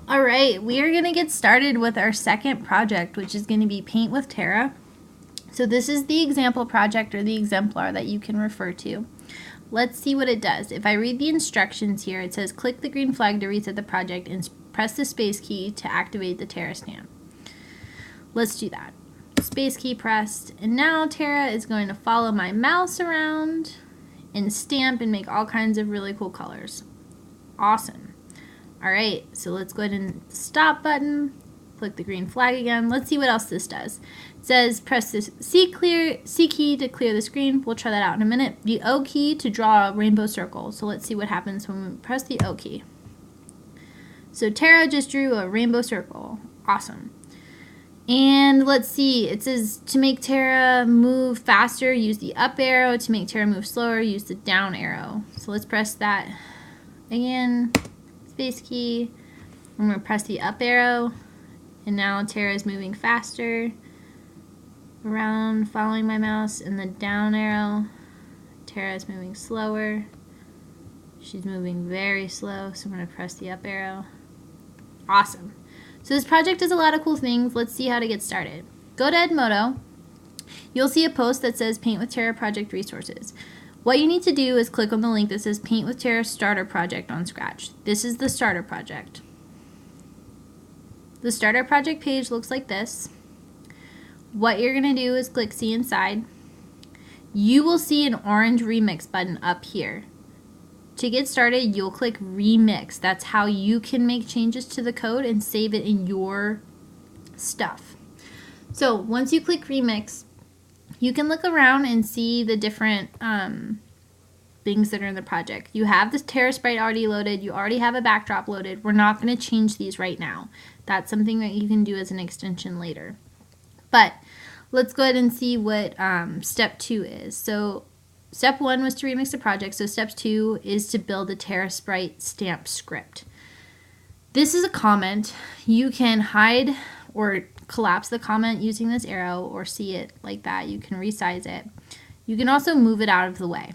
All right, we are going to get started with our second project, which is going to be Paint with Tera. So this is the example project or the exemplar that you can refer to. Let's see what it does. If I read the instructions here, it says click the green flag to reset the project and press the space key to activate the Tera stamp. Let's do that. Space key pressed, and now Tera is going to follow my mouse around and stamp and make all kinds of really cool colors. Awesome. All right, so let's go ahead and hit the stop button, click the green flag again. Let's see what else this does. It says press the C key to clear the screen. We'll try that out in a minute. The O key to draw a rainbow circle. So let's see what happens when we press the O key. So Tera just drew a rainbow circle. Awesome. And let's see, it says to make Tera move faster, use the up arrow. To make Tera move slower, use the down arrow. So let's press that again. Space key. I'm going to press the up arrow, and now Tera is moving faster around, following my mouse, and the down arrow. Tera is moving slower. She's moving very slow, so I'm going to press the up arrow. Awesome. So this project does a lot of cool things. Let's see how to get started. Go to Edmodo. You'll see a post that says Paint with Tera Project Resources. What you need to do is click on the link that says Paint with Tera Starter Project on Scratch. This is the Starter Project. The Starter Project page looks like this. What you're going to do is click See Inside. You will see an orange Remix button up here. To get started, you'll click Remix. That's how you can make changes to the code and save it in your stuff. So once you click Remix, you can look around and see the different things that are in the project. You have the Tera sprite already loaded. You already have a backdrop loaded. We're not going to change these right now. That's something that you can do as an extension later. But let's go ahead and see what step 2 is. So step 1 was to remix the project. So step 2 is to build a Tera sprite stamp script. This is a comment. You can hide or collapse the comment using this arrow, or see it like that. You can resize it. You can also move it out of the way.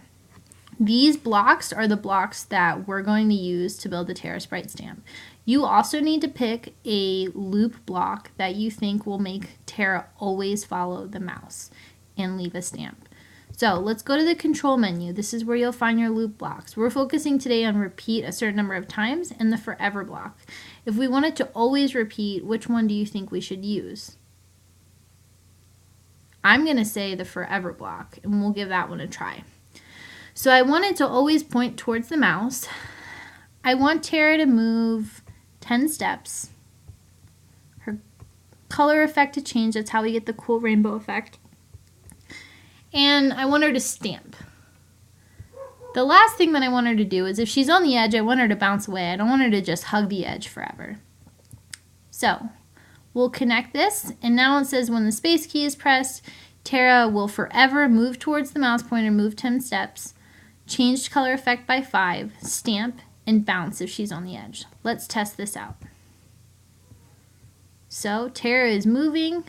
These blocks are the blocks that we're going to use to build the Tera sprite stamp. You also need to pick a loop block that you think will make Tera always follow the mouse and leave a stamp. So let's go to the control menu. This is where you'll find your loop blocks. We're focusing today on repeat a certain number of times and the forever block. If we want it to always repeat, which one do you think we should use? I'm going to say the forever block, and we'll give that one a try. So I want it to always point towards the mouse. I want Tera to move 10 steps. Her color effect to change. That's how we get the cool rainbow effect. And I want her to stamp. The last thing that I want her to do is if she's on the edge, I want her to bounce away. I don't want her to just hug the edge forever. So we'll connect this, and now it says when the space key is pressed, Tera will forever move towards the mouse pointer, move 10 steps, change color effect by 5, stamp, and bounce if she's on the edge. Let's test this out. So Tera is moving.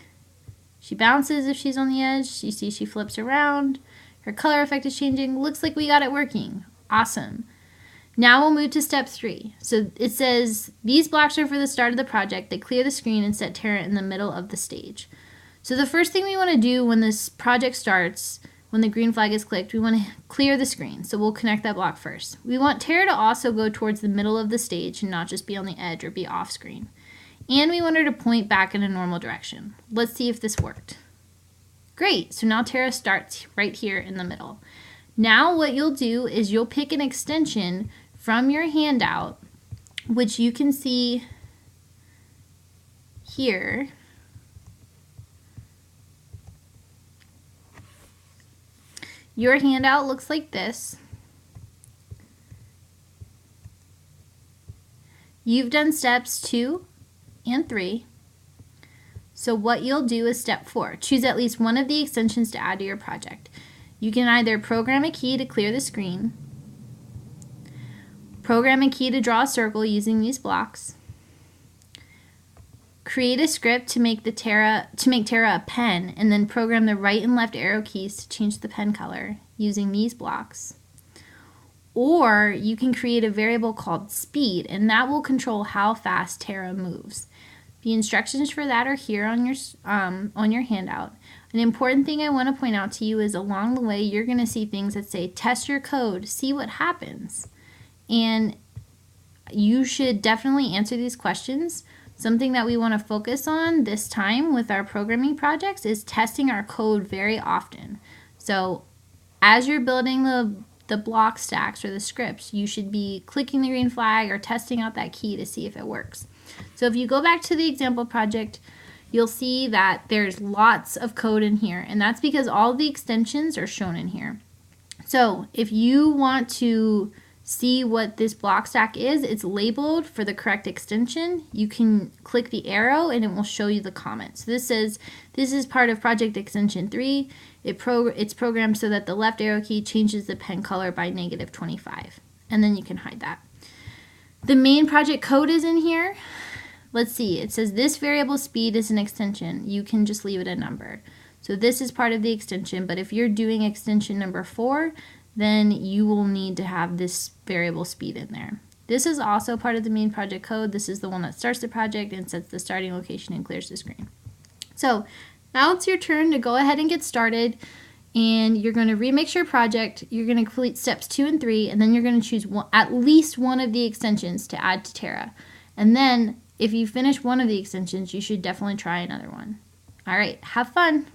She bounces if she's on the edge. You see she flips around. Her color effect is changing. Looks like we got it working. Awesome. Now we'll move to step 3. So it says, these blocks are for the start of the project. They clear the screen and set Tera in the middle of the stage. So the first thing we want to do when this project starts, when the green flag is clicked, we want to clear the screen. So we'll connect that block first. We want Tera to also go towards the middle of the stage and not just be on the edge or be off screen. And we want her to point back in a normal direction. Let's see if this worked. Great, so now Tera starts right here in the middle. Now what you'll do is you'll pick an extension from your handout, which you can see here. Your handout looks like this. You've done steps 2 and 3. So what you'll do is step 4. Choose at least one of the extensions to add to your project. You can either program a key to clear the screen, program a key to draw a circle using these blocks, create a script to make Tera a pen, and then program the right and left arrow keys to change the pen color using these blocks. or you can create a variable called speed, and that will control how fast Tera moves. The instructions for that are here on your handout. An important thing I want to point out to you is along the way you're going to see things that say test your code, see what happens. And you should definitely answer these questions. Something that we want to focus on this time with our programming projects is testing our code very often. So as you're building the block stacks or the scripts, you should be clicking the green flag or testing out that key to see if it works. So if you go back to the example project, you'll see that there's lots of code in here, and that's because all the extensions are shown in here. So if you want to see what this block stack is, it's labeled for the correct extension. You can click the arrow and it will show you the comment. So this says this is part of project extension 3. It's programmed so that the left arrow key changes the pen color by -25, and then you can hide that. The main project code is in here. Let's see, it says this variable speed is an extension. You can just leave it a number. So this is part of the extension, but if you're doing extension number 4, then you will need to have this variable speed in there. This is also part of the main project code. This is the one that starts the project and sets the starting location and clears the screen. So now it's your turn to go ahead and get started, and you're going to remix your project. You're going to complete steps 2 and 3, and then you're going to choose at least one of the extensions to add to Tera. And then if you finish one of the extensions, you should definitely try another one. All right, have fun.